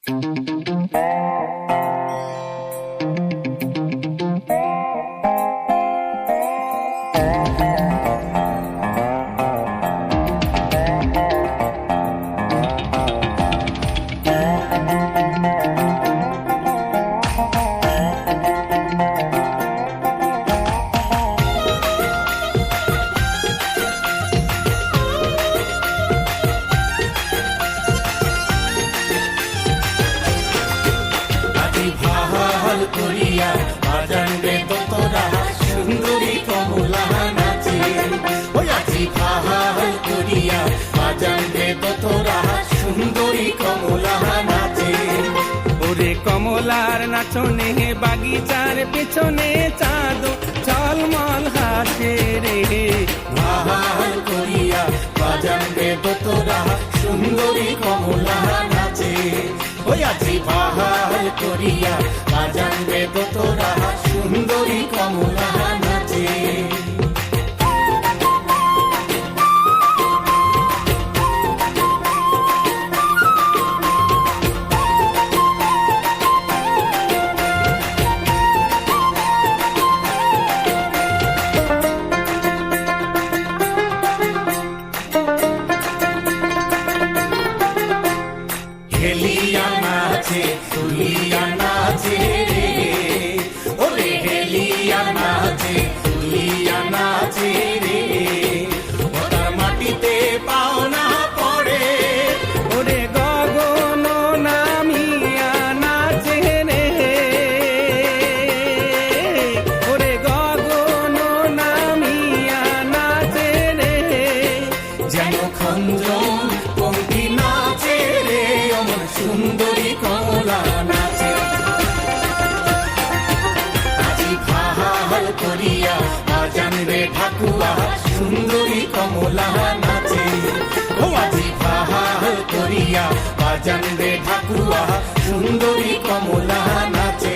ভাল করিয়া বাজানবে তোরা সুন্দরী কমলা নাচে, ওই আজি ভাল করিয়া বাজানবে তোরা সুন্দরী কমলা নাচে। ওরে কমলার নাচনে বাগিচার পেছনে চাঁদ ঝলমল হাসে রে, ভাল করিয়া বাজানবে তোরা সুন্দরী কমলা নাচে, ওই আজি ভাল করিয়া বাজানবে তোরা সুন্দরী কমলা নাচে। হেলিয়া নাচে তুলিয়া নাচে রে, ওরে হেলিয়া নাচে তুলিয়া নাচে রে, ওটার মাটিতে পাও না পড়ে, ওরে গগন নামিয়া নাচে রে, ওরে গগন নামিয়া নাচে রে, যেন খঞ্জন পঙ্ক্তি নাচে রে, অমন সুন্দরী কমলা নাচে। আজি ভাল করিয়া বাজানবে ঠাকুয়া সুন্দরী কমলা নাচে, ও আজি ভাল করিয়া বাজানবে ঠাকুয়া সুন্দরী কমলা নাচে।